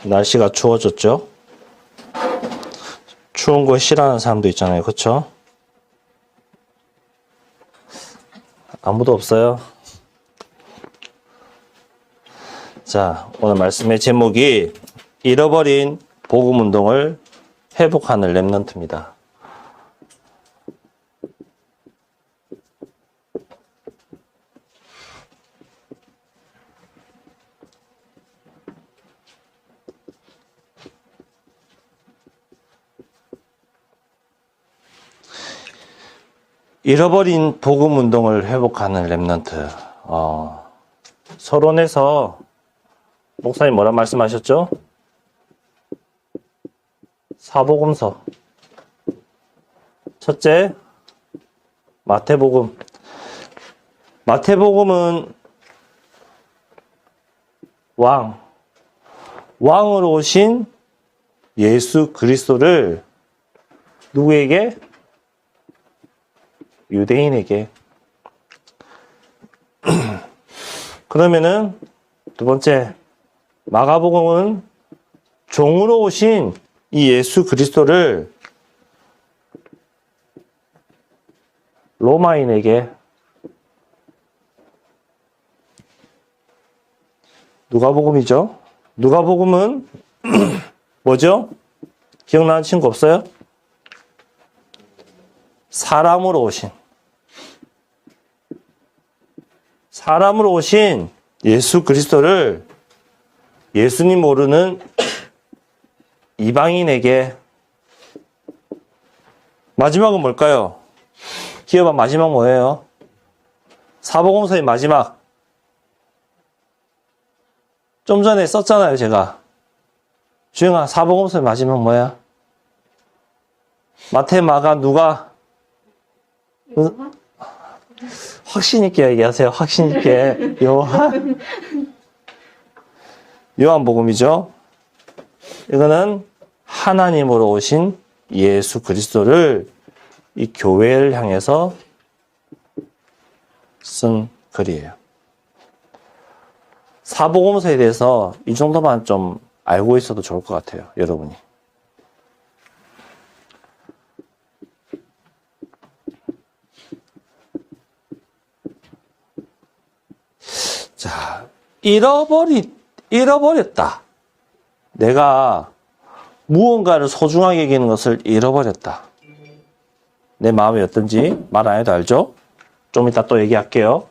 날씨가 추워졌죠? 추운 거 싫어하는 사람도 있잖아요. 그쵸? 아무도 없어요? 자, 오늘 말씀의 제목이 잃어버린 복음 운동을 회복하는 렘넌트입니다. 잃어버린 복음 운동을 회복하는 렘넌트. 서론에서 목사님 뭐라 말씀하셨죠? 사복음서. 첫째, 마태복음. 마태복음은 왕으로 오신 예수 그리스도를 누구에게? 유대인에게. 그러면은 두 번째, 마가복음은 종으로 오신 이 예수 그리스도를 로마인에게. 누가복음이죠. 누가복음은 뭐죠? 기억나는 친구 없어요? 사람으로 오신 예수 그리스도를 예수님 모르는 이방인에게. 마지막은 뭘까요? 기어봐, 마지막 뭐예요? 사복음서의 마지막. 좀 전에 썼잖아요, 제가. 주영아, 사복음서의 마지막 뭐야? 마태, 마가, 누가? 확신 있게 얘기하세요. 확신 있게. 요한복음이죠. 이거는 하나님으로 오신 예수 그리스도를 이 교회를 향해서 쓴 글이에요. 사복음서에 대해서 이 정도만 좀 알고 있어도 좋을 것 같아요, 여러분이. 자, 잃어버렸다. 내가 무언가를 소중하게 여기는 것을 잃어버렸다. 내 마음이 어떤지 말 안 해도 알죠? 좀 이따 또 얘기할게요.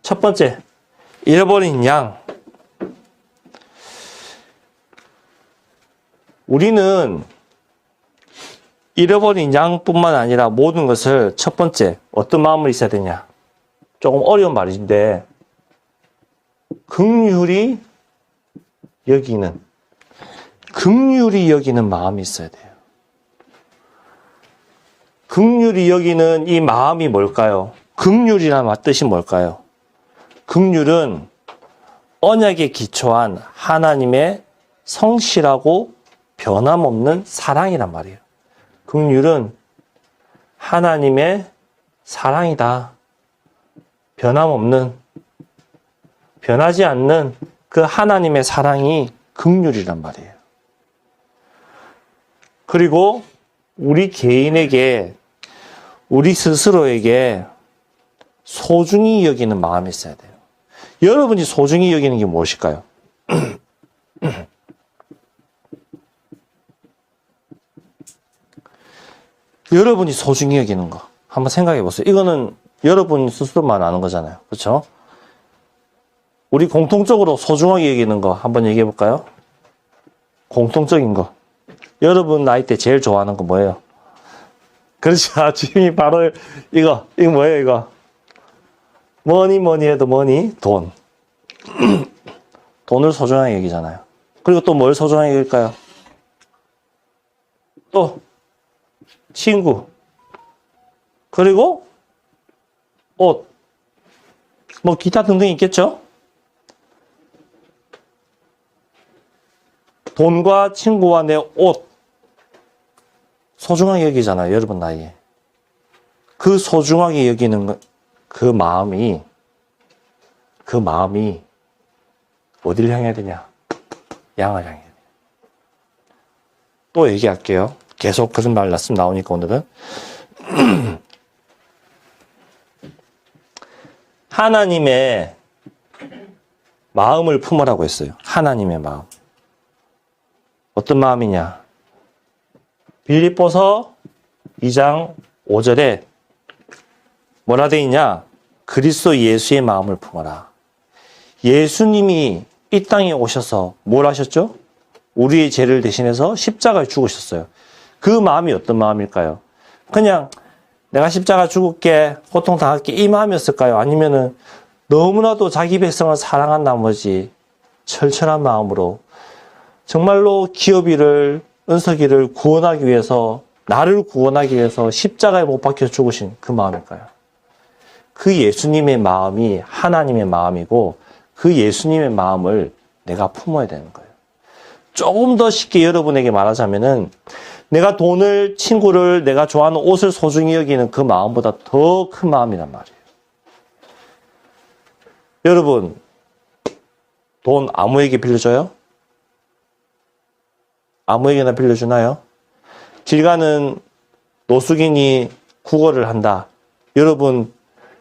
첫 번째, 잃어버린 양. 우리는 잃어버린 양뿐만 아니라 모든 것을 첫 번째, 어떤 마음을 있어야 되냐? 조금 어려운 말인데, 긍휼히 여기는 마음이 있어야 돼요. 긍휼히 여기는 이 마음이 뭘까요? 긍휼이란 뜻이 뭘까요? 긍휼은 언약에 기초한 하나님의 성실하고 변함없는 사랑이란 말이에요. 긍휼은 하나님의 사랑이다. 변하지 않는 그 하나님의 사랑이 긍휼이란 말이에요. 그리고 우리 개인에게, 우리 스스로에게 소중히 여기는 마음이 있어야 돼요. 여러분이 소중히 여기는 게 무엇일까요? 여러분이 소중히 여기는 거 한번 생각해 보세요. 이거는 여러분 스스로만 아는 거잖아요. 그렇죠? 우리 공통적으로 소중하게 여기는 거 한번 얘기해 볼까요? 공통적인 거. 여러분 나이 때 제일 좋아하는 거 뭐예요? 그렇죠. 지금이 바로 이거 뭐예요, 이거? 뭐니 해도 돈. 돈을 소중하게 여기잖아요. 그리고 또 뭘 소중하게 여길까요? 또 친구. 그리고 옷. 뭐 기타 등등 있겠죠? 돈과 친구와 내 옷. 소중하게 여기잖아요, 여러분 나이에. 그 소중하게 여기는 그 마음이 어디를 향해야 되냐? 양을 향해야 돼요. 또 얘기할게요. 계속 그런 말씀 나오니까 오늘은. 하나님의 마음을 품으라고 했어요. 하나님의 마음. 어떤 마음이냐? 빌립보서 2장 5절에 뭐라 돼 있냐? 그리스도 예수의 마음을 품어라. 예수님이 이 땅에 오셔서 뭘 하셨죠? 우리의 죄를 대신해서 십자가에 죽으셨어요. 그 마음이 어떤 마음일까요? 그냥 내가 십자가 죽을게, 고통당할게 이 마음이었을까요? 아니면은 너무나도 자기 백성을 사랑한 나머지 철철한 마음으로 정말로 기업이를, 은석이를 구원하기 위해서, 나를 구원하기 위해서 십자가에 못 박혀 죽으신 그 마음일까요? 그 예수님의 마음이 하나님의 마음이고 그 예수님의 마음을 내가 품어야 되는 거예요. 조금 더 쉽게 여러분에게 말하자면은 내가 돈을, 친구를, 내가 좋아하는 옷을 소중히 여기는 그 마음보다 더 큰 마음이란 말이에요. 여러분, 돈 아무에게 빌려줘요? 아무에게나 빌려주나요? 길 가는 노숙인이 구걸을 한다. 여러분,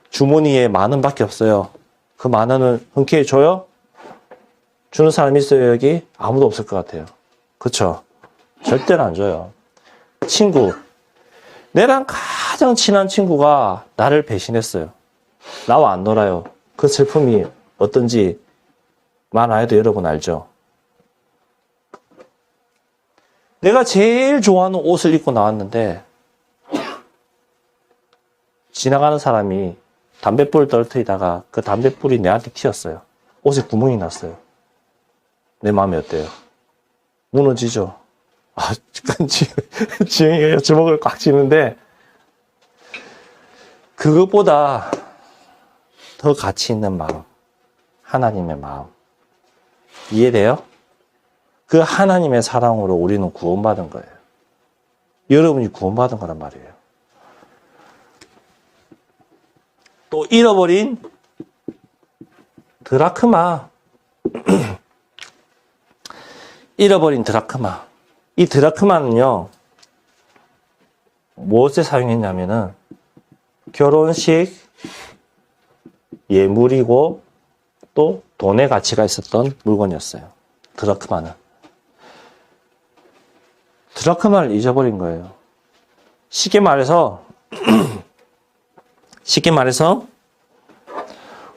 주머니에 10,000원밖에 없어요. 그 10,000원을 흔쾌히 줘요? 주는 사람 있어요, 여기? 아무도 없을 것 같아요. 그쵸? 절대로 안 줘요. 친구. 내랑 가장 친한 친구가 나를 배신했어요. 나와 안 놀아요. 그 슬픔이 어떤지 말 안 해도 여러분 알죠? 내가 제일 좋아하는 옷을 입고 나왔는데 지나가는 사람이 담뱃불을 떨어뜨리다가 그 담뱃불이 내한테 튀었어요. 옷에 구멍이 났어요. 내 마음이 어때요? 무너지죠? 아, 지영이가 주먹을 꽉 쥐는데 그것보다 더 가치 있는 마음, 하나님의 마음. 이해돼요? 그 하나님의 사랑으로 우리는 구원받은 거예요. 여러분이 구원받은 거란 말이에요. 또 잃어버린 드라크마. 잃어버린 드라크마. 이 드라크마는요, 무엇에 사용했냐면은 결혼식 예물이고 또 돈의 가치가 있었던 물건이었어요. 드라크마는. 드라크마를 잊어버린 거예요. 쉽게 말해서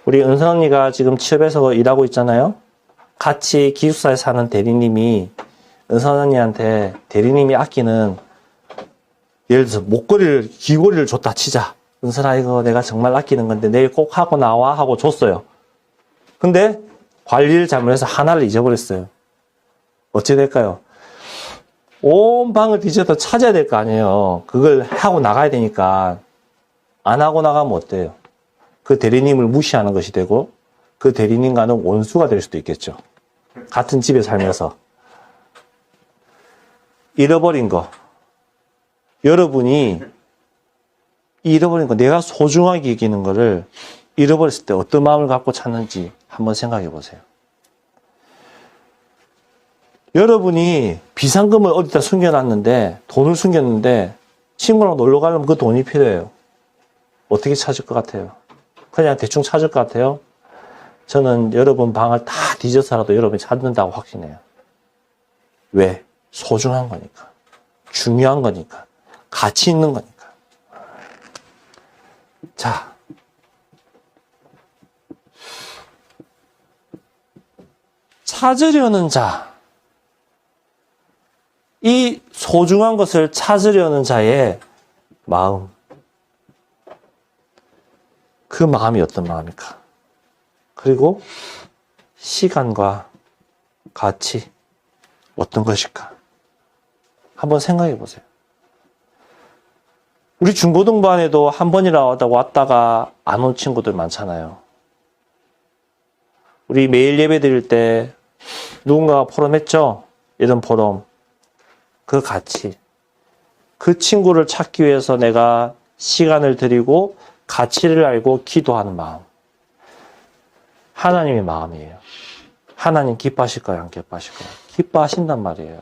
우리 은선 언니가 지금 취업해서 일하고 있잖아요. 같이 기숙사에 사는 대리님이 은선 언니한테 대리님이 아끼는 예를 들어서 목걸이를, 귀걸이를 줬다 치자. 은선아 이거 내가 정말 아끼는 건데 내일 꼭 하고 나와 하고 줬어요. 근데 관리를 잘못해서 하나를 잊어버렸어요. 어찌 될까요? 온 방을 뒤져서 찾아야 될 거 아니에요. 그걸 하고 나가야 되니까. 안 하고 나가면 어때요? 그 대리님을 무시하는 것이 되고 그 대리님과는 원수가 될 수도 있겠죠. 같은 집에 살면서. 잃어버린 거. 여러분이 잃어버린 거, 내가 소중하게 여기는 거를 잃어버렸을 때 어떤 마음을 갖고 찾는지 한번 생각해 보세요. 여러분이 비상금을 어디다 숨겨놨는데, 돈을 숨겼는데 친구랑 놀러 가려면 그 돈이 필요해요. 어떻게 찾을 것 같아요? 그냥 대충 찾을 것 같아요? 저는 여러분 방을 다 뒤져서라도 여러분이 찾는다고 확신해요. 왜? 소중한 거니까. 중요한 거니까. 가치 있는 거니까. 자. 찾으려는 자. 이 소중한 것을 찾으려는 자의 마음. 그 마음이 어떤 마음일까? 그리고 시간과 가치 어떤 것일까? 한번 생각해 보세요. 우리 중고등반에도 한 번이라도 왔다가 안 온 친구들 많잖아요. 우리 매일 예배 드릴 때 누군가가 포럼했죠? 이런 포럼. 그 가치. 그 친구를 찾기 위해서 내가 시간을 들이고 가치를 알고 기도하는 마음. 하나님의 마음이에요. 하나님 기뻐하실까요? 안 기뻐하실까요? 기뻐하신단 말이에요.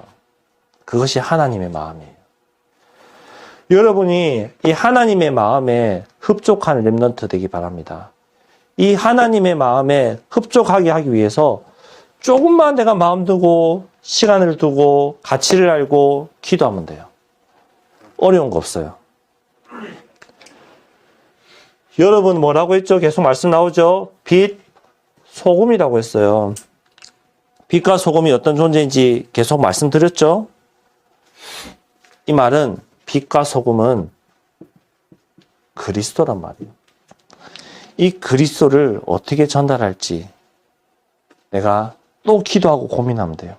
그것이 하나님의 마음이에요. 여러분이 이 하나님의 마음에 흡족한 렘넌트 되기 바랍니다. 이 하나님의 마음에 흡족하게 하기 위해서 조금만 내가 마음 두고 시간을 두고 가치를 알고 기도하면 돼요. 어려운 거 없어요. 여러분 뭐라고 했죠? 계속 말씀 나오죠? 빛, 소금이라고 했어요. 빛과 소금이 어떤 존재인지 계속 말씀드렸죠? 이 말은 빛과 소금은 그리스도란 말이에요. 이 그리스도를 어떻게 전달할지 내가 또 기도하고 고민하면 돼요.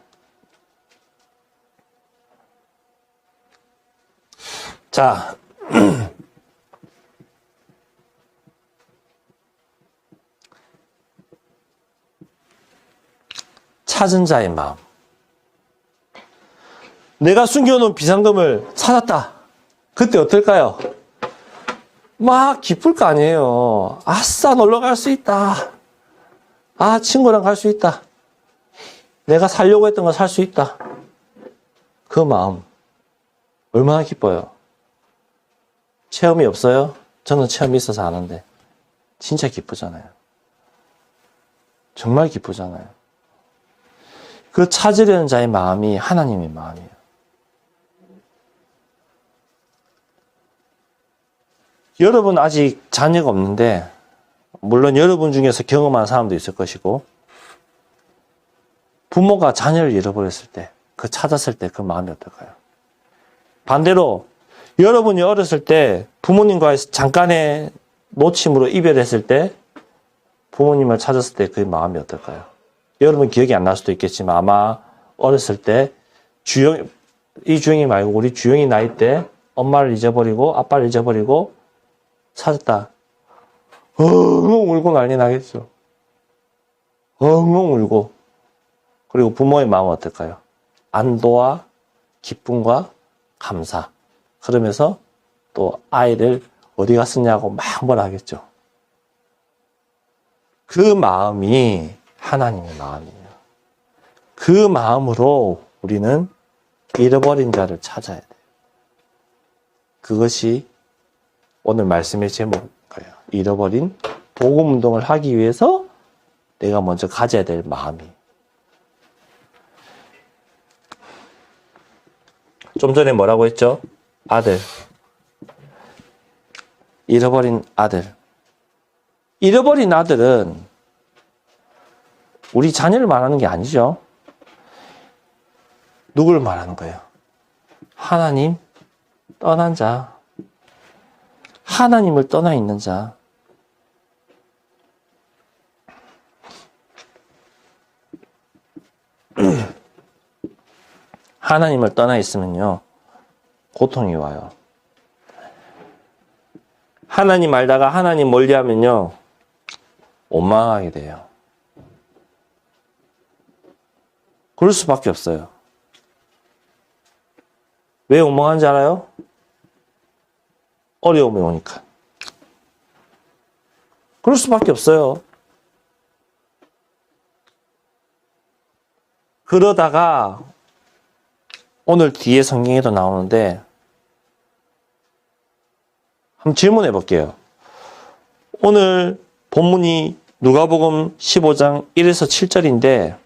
자, 찾은 자의 마음. 내가 숨겨놓은 비상금을 찾았다. 그때 어떨까요? 막 기쁠 거 아니에요. 아싸, 놀러 갈 수 있다. 아, 친구랑 갈 수 있다. 내가 살려고 했던 거 살 수 있다. 그 마음 얼마나 기뻐요. 체험이 없어요? 저는 체험이 있어서 아는데 진짜 기쁘잖아요. 정말 기쁘잖아요. 그 찾으려는 자의 마음이 하나님의 마음이에요. 여러분 아직 자녀가 없는데 물론 여러분 중에서 경험한 사람도 있을 것이고 부모가 자녀를 잃어버렸을 때 그 찾았을 때 그 마음이 어떨까요? 반대로 여러분이 어렸을 때 부모님과의 잠깐의 놓침으로 이별했을 때 부모님을 찾았을 때 그 마음이 어떨까요? 여러분 기억이 안 날 수도 있겠지만 아마 어렸을 때 이주영이 말고 우리 주영이 나이 때 엄마를 잊어버리고 아빠를 잊어버리고 찾았다. 엉엉 울고 난리 나겠죠. 엉엉 울고. 그리고 부모의 마음은 어떨까요? 안도와 기쁨과 감사. 그러면서 또 아이를 어디 갔었냐고 막 뭐라 하겠죠. 그 마음이 하나님의 마음이에요. 그 마음으로 우리는 잃어버린 자를 찾아야 돼요. 그것이 오늘 말씀의 제목인 거예요. 잃어버린 복음 운동을 하기 위해서 내가 먼저 가져야 될 마음이. 좀 전에 뭐라고 했죠? 아들. 잃어버린 아들. 잃어버린 아들은 우리 자녀를 말하는 게 아니죠. 누구를 말하는 거예요? 하나님 떠난 자. 하나님을 떠나 있는 자. 하나님을 떠나 있으면요, 고통이 와요. 하나님 알다가 하나님 멀리하면요, 원망하게 돼요. 그럴 수밖에 없어요. 왜 원망하는지 알아요? 어려움이 오니까. 그럴 수밖에 없어요. 그러다가 오늘 뒤에 성경에도 나오는데 한번 질문해 볼게요. 오늘 본문이 누가복음 15장 1에서 7절인데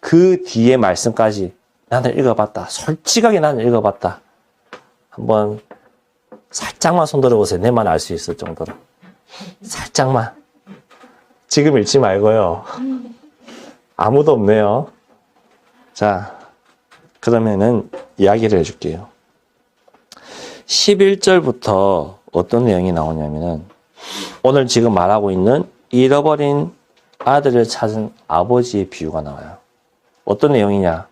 그 뒤에 말씀까지 나는 읽어봤다. 솔직하게 나는 읽어봤다. 한번 살짝만 손들어 보세요. 내 말 알 수 있을 정도로. 살짝만. 지금 읽지 말고요. 아무도 없네요. 자, 그러면은 이야기를 해줄게요. 11절부터 어떤 내용이 나오냐면은 오늘 지금 말하고 있는 잃어버린 아들을 찾은 아버지의 비유가 나와요. 어떤 내용이냐?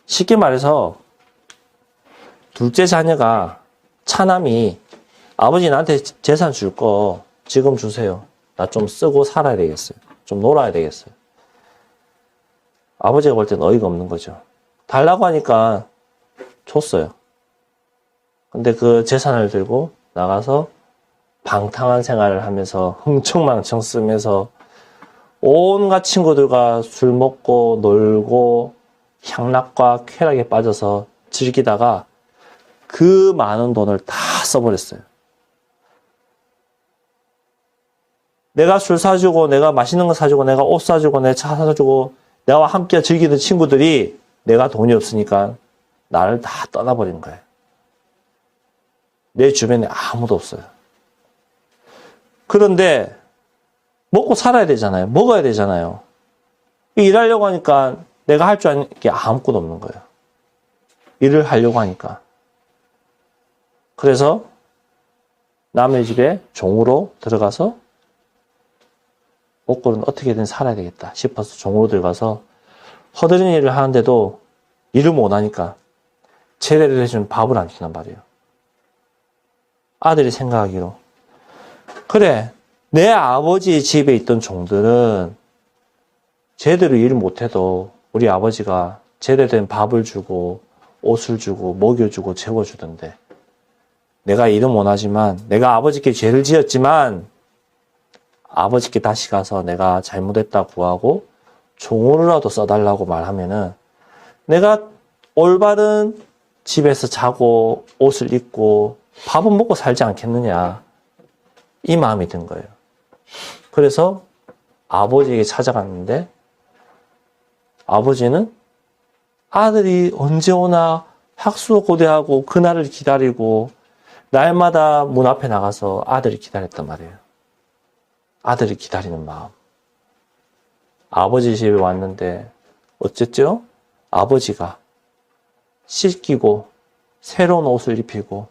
쉽게 말해서 둘째 자녀가 차남이 아버지 나한테 재산 줄 거 지금 주세요. 나 좀 쓰고 살아야 되겠어요. 좀 놀아야 되겠어요. 아버지가 볼 때는 어이가 없는 거죠. 달라고 하니까 줬어요. 근데 그 재산을 들고 나가서 방탕한 생활을 하면서 흥청망청 쓰면서 온갖 친구들과 술 먹고 놀고 향락과 쾌락에 빠져서 즐기다가 그 많은 돈을 다 써버렸어요. 내가 술 사주고, 내가 맛있는 거 사주고, 내가 옷 사주고, 내 차 사주고, 나와 함께 즐기는 친구들이 내가 돈이 없으니까 나를 다 떠나버린 거예요. 내 주변에 아무도 없어요. 그런데 먹고 살아야 되잖아요. 먹어야 되잖아요. 일하려고 하니까 내가 할 줄 아는 게 아무것도 없는 거예요. 일을 하려고 하니까. 그래서 남의 집에 종으로 들어가서 먹고는 어떻게든 살아야 되겠다 싶어서 종으로 들어가서 허드렛 일을 하는데도 일을 못하니까 제대로 해준 밥을 안 준단 말이에요. 아들이 생각하기로 그래, 내 아버지 집에 있던 종들은 제대로 일을 못해도 우리 아버지가 제대로 된 밥을 주고 옷을 주고 먹여주고 채워주던데 내가 일은 못하지만 내가 아버지께 죄를 지었지만 아버지께 다시 가서 내가 잘못했다 구하고 종으로라도 써달라고 말하면은 내가 올바른 집에서 자고 옷을 입고 밥은 먹고 살지 않겠느냐 이 마음이 든 거예요. 그래서 아버지에게 찾아갔는데 아버지는 아들이 언제 오나 학수고대하고 그날을 기다리고 날마다 문 앞에 나가서 아들을 기다렸단 말이에요. 아들을 기다리는 마음. 아버지 집에 왔는데 어쨌죠? 아버지가 씻기고 새로운 옷을 입히고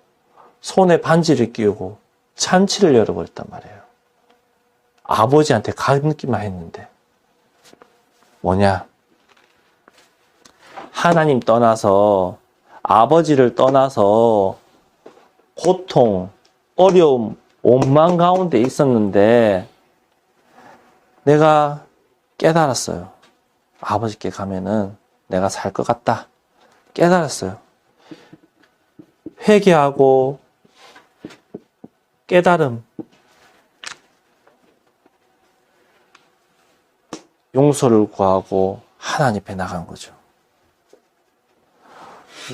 손에 반지를 끼우고 잔치를 열어버렸단 말이에요. 아버지한테 가기만 했는데 뭐냐? 하나님 떠나서 아버지를 떠나서 고통, 어려움, 원망 가운데 있었는데 내가 깨달았어요. 아버지께 가면은 내가 살 것 같다. 깨달았어요. 회개하고 깨달음, 용서를 구하고 하나님 앞에 나간 거죠.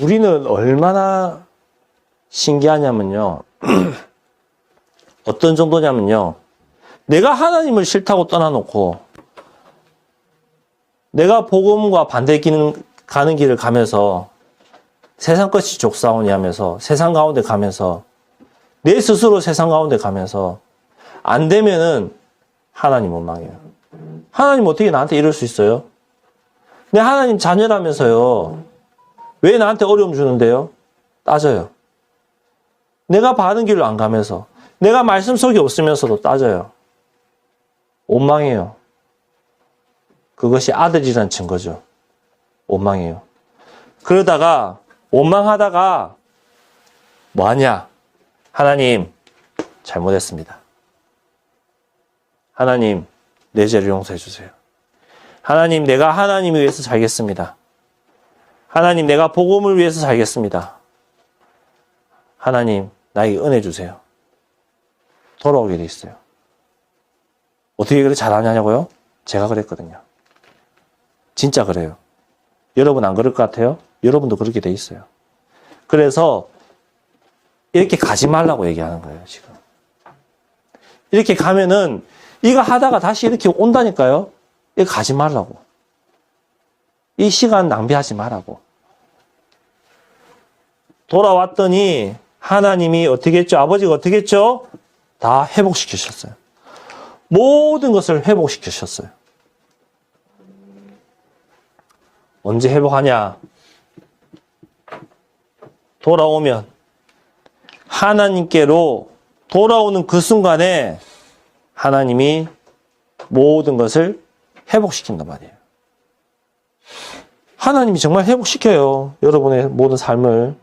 우리는 얼마나 신기하냐면요. 어떤 정도냐면요. 내가 하나님을 싫다고 떠나놓고 내가 복음과 반대 가는 길을 가면서 세상 것이 족사오니 하면서 세상 가운데 가면서 내 스스로 세상 가운데 가면서 안 되면은 하나님 원망해요. 하나님 어떻게 나한테 이럴 수 있어요? 내 하나님 자녀라면서요. 왜 나한테 어려움 주는데요? 따져요. 내가 바른 길로 안 가면서 내가 말씀 속에 없으면서도 따져요. 원망해요. 그것이 아들이란 증거죠. 원망해요. 그러다가 원망하다가 뭐하냐? 하나님 잘못했습니다. 하나님 내 죄를 용서해 주세요. 하나님 내가 하나님을 위해서 살겠습니다. 하나님 내가 복음을 위해서 살겠습니다. 하나님 나에게 은혜 주세요. 돌아오게 돼 있어요. 어떻게 그렇게 잘하냐고요? 제가 그랬거든요. 진짜 그래요. 여러분 안 그럴 것 같아요? 여러분도 그렇게 돼 있어요. 그래서 이렇게 가지 말라고 얘기하는 거예요, 지금. 이렇게 가면은 이거 하다가 다시 이렇게 온다니까요. 이거 가지 말라고. 이 시간 낭비하지 말라고. 돌아왔더니 하나님이 어떻게 했죠? 아버지가 어떻게 했죠? 다 회복시키셨어요. 모든 것을 회복시키셨어요. 언제 회복하냐? 돌아오면 하나님께로 돌아오는 그 순간에 하나님이 모든 것을 회복시킨단 말이에요. 하나님이 정말 회복시켜요. 여러분의 모든 삶을,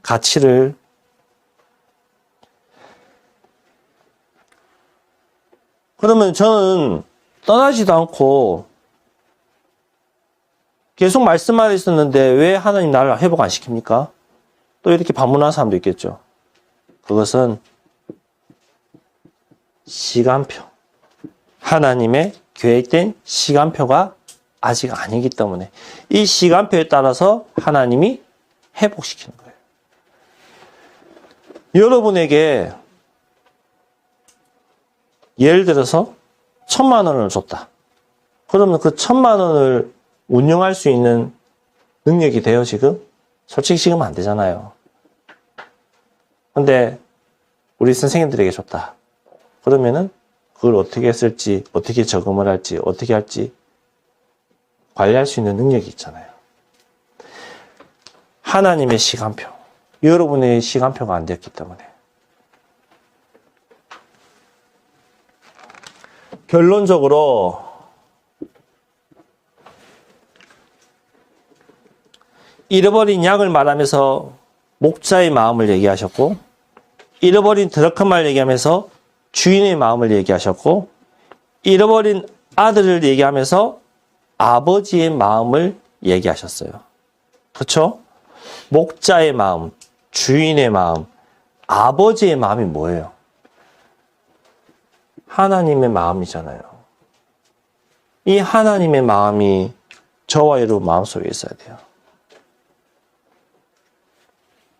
가치를. 그러면 저는 떠나지도 않고 계속 말씀만 있었는데 왜 하나님 나를 회복 안 시킵니까? 또 이렇게 반문하는 사람도 있겠죠. 그것은 시간표. 하나님의 계획된 시간표가 아직 아니기 때문에 이 시간표에 따라서 하나님이 회복시키는 거예요. 여러분에게 예를 들어서 1,000만 원을 줬다. 그러면 그 1,000만 원을 운용할 수 있는 능력이 돼요, 지금? 솔직히 지금 안 되잖아요. 근데 우리 선생님들에게 줬다. 그러면은 그걸 어떻게 쓸지, 어떻게 저금을 할지, 어떻게 할지 관리할 수 있는 능력이 있잖아요. 하나님의 시간표. 여러분의 시간표가 안 되었기 때문에. 결론적으로 잃어버린 양을 말하면서 목자의 마음을 얘기하셨고, 잃어버린 드라크마를 얘기하면서 주인의 마음을 얘기하셨고, 잃어버린 아들을 얘기하면서 아버지의 마음을 얘기하셨어요. 그렇죠? 목자의 마음, 주인의 마음, 아버지의 마음이 뭐예요? 하나님의 마음이잖아요. 이 하나님의 마음이 저와 여러분 마음속에 있어야 돼요.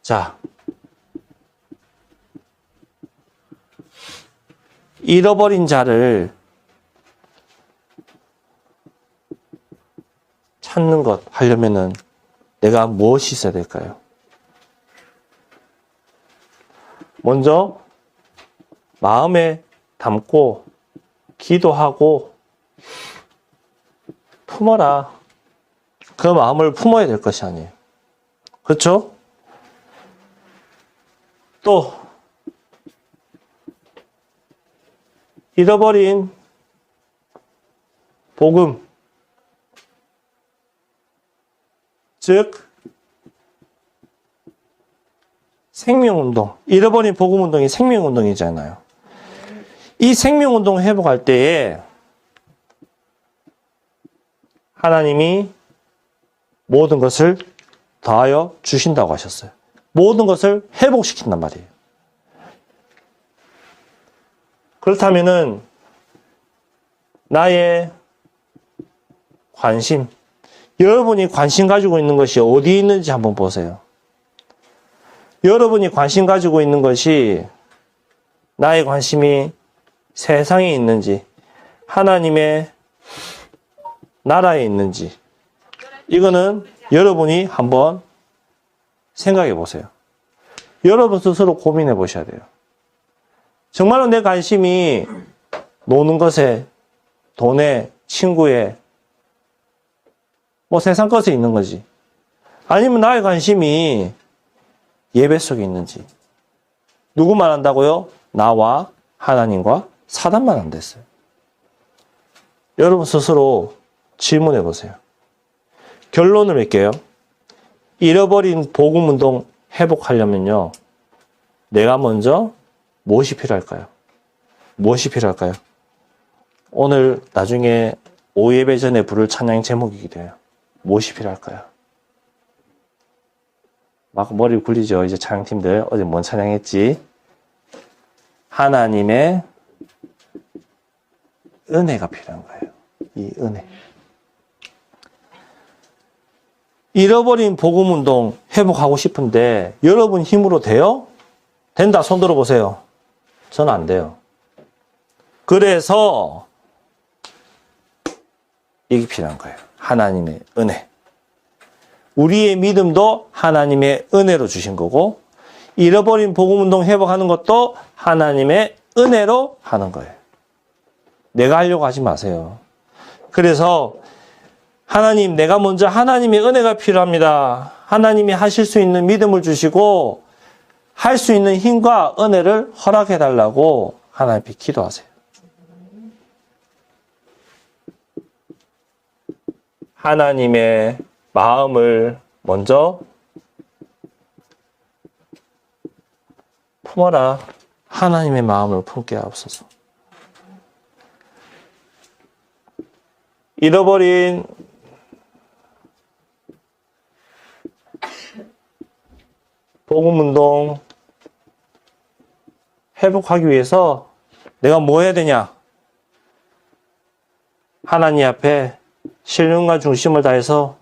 자, 잃어버린 자를 찾는 것 하려면은 내가 무엇이 있어야 될까요? 먼저 마음에 담고 기도하고 품어라. 그 마음을 품어야 될 것이 아니에요. 그렇죠? 또 잃어버린 복음, 즉 생명운동, 잃어버린 복음운동이 생명운동이잖아요. 이 생명운동 회복할 때에 하나님이 모든 것을 더하여 주신다고 하셨어요. 모든 것을 회복시킨단 말이에요. 그렇다면은 나의 관심, 여러분이 관심 가지고 있는 것이 어디에 있는지 한번 보세요. 여러분이 관심 가지고 있는 것이 나의 관심이 세상에 있는지 하나님의 나라에 있는지 이거는 여러분이 한번 생각해 보세요. 여러분 스스로 고민해 보셔야 돼요. 정말로 내 관심이 노는 것에, 돈에, 친구에, 뭐 세상 것에 있는 거지. 아니면 나의 관심이 예배 속에 있는지. 누구만 한다고요? 나와 하나님과 사단만 안 됐어요. 여러분 스스로 질문해 보세요. 결론을 맺게요. 잃어버린 복음운동 회복하려면요. 내가 먼저 무엇이 필요할까요? 무엇이 필요할까요? 오늘 나중에 오예배 전에 부를 찬양 제목이기도 해요. 무엇이 필요할까요? 막 머리 굴리죠. 이제 찬양팀들 어제 뭔 찬양했지? 하나님의 은혜가 필요한 거예요. 이 은혜. 잃어버린 복음운동 회복하고 싶은데 여러분 힘으로 돼요? 된다. 손 들어보세요. 저는 안 돼요. 그래서 이게 필요한 거예요. 하나님의 은혜. 우리의 믿음도 하나님의 은혜로 주신 거고 잃어버린 복음운동 회복하는 것도 하나님의 은혜로 하는 거예요. 내가 하려고 하지 마세요. 그래서 하나님, 내가 먼저 하나님의 은혜가 필요합니다. 하나님이 하실 수 있는 믿음을 주시고 할 수 있는 힘과 은혜를 허락해달라고 하나님께 기도하세요. 하나님의 마음을 먼저 품어라. 하나님의 마음을 품게 하옵소서. 잃어버린 복음운동 회복하기 위해서 내가 뭐 해야 되냐? 하나님 앞에 신령과 중심을 다해서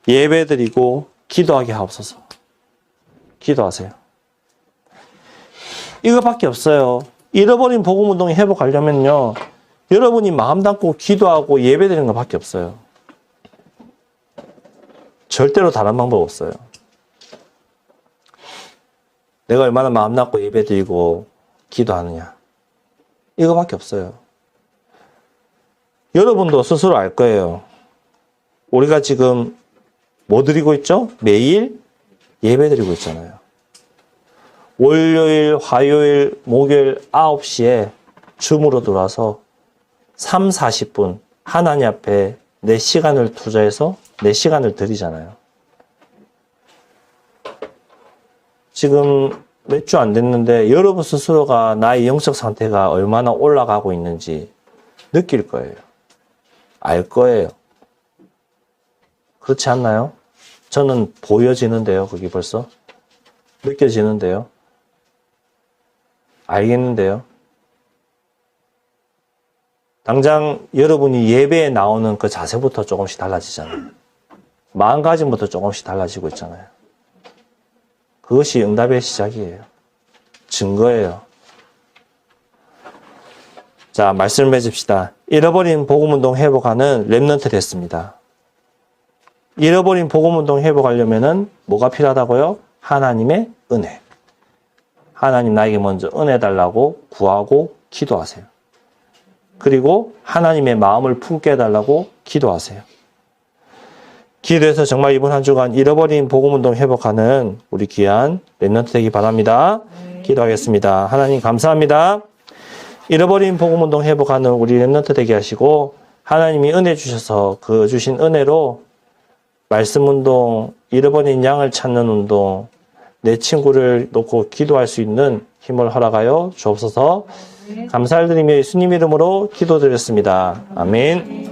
예배드리고 기도하게 하옵소서. 기도하세요. 이거밖에 없어요. 잃어버린 복음운동 회복하려면요. 여러분이 마음 담고 기도하고 예배드리는 것밖에 없어요. 절대로 다른 방법 없어요. 내가 얼마나 마음 담고 예배드리고 기도하느냐. 이거밖에 없어요. 여러분도 스스로 알 거예요. 우리가 지금 뭐 드리고 있죠? 매일 예배드리고 있잖아요. 월요일, 화요일, 목요일 9시에 줌으로 들어와서 3, 40분 하나님 앞에 내 시간을 투자해서 내 시간을 드리잖아요. 지금 몇 주 안 됐는데 여러분 스스로가 나의 영적 상태가 얼마나 올라가고 있는지 느낄 거예요. 알 거예요. 그렇지 않나요? 저는 보여지는데요. 그게 벌써 느껴지는데요. 알겠는데요. 당장 여러분이 예배에 나오는 그 자세부터 조금씩 달라지잖아요. 마음가짐부터 조금씩 달라지고 있잖아요. 그것이 응답의 시작이에요. 증거예요. 자, 말씀을 맺읍시다. 잃어버린 복음운동 회복하는 렘넌트 됐습니다. 잃어버린 복음운동 회복하려면은 뭐가 필요하다고요? 하나님의 은혜. 하나님 나에게 먼저 은혜 달라고 구하고 기도하세요. 그리고 하나님의 마음을 품게 해달라고 기도하세요. 기도해서 정말 이번 한 주간 잃어버린 복음운동 회복하는 우리 귀한 렘넌트 되기 바랍니다. 기도하겠습니다. 하나님 감사합니다. 잃어버린 복음운동 회복하는 우리 렘넌트 되게 하시고 하나님이 은혜 주셔서 그 주신 은혜로 말씀운동, 잃어버린 양을 찾는 운동, 내 친구를 놓고 기도할 수 있는 힘을 허락하여 주옵소서. 감사를 드리며 예수님 이름으로 기도드렸습니다. 아멘.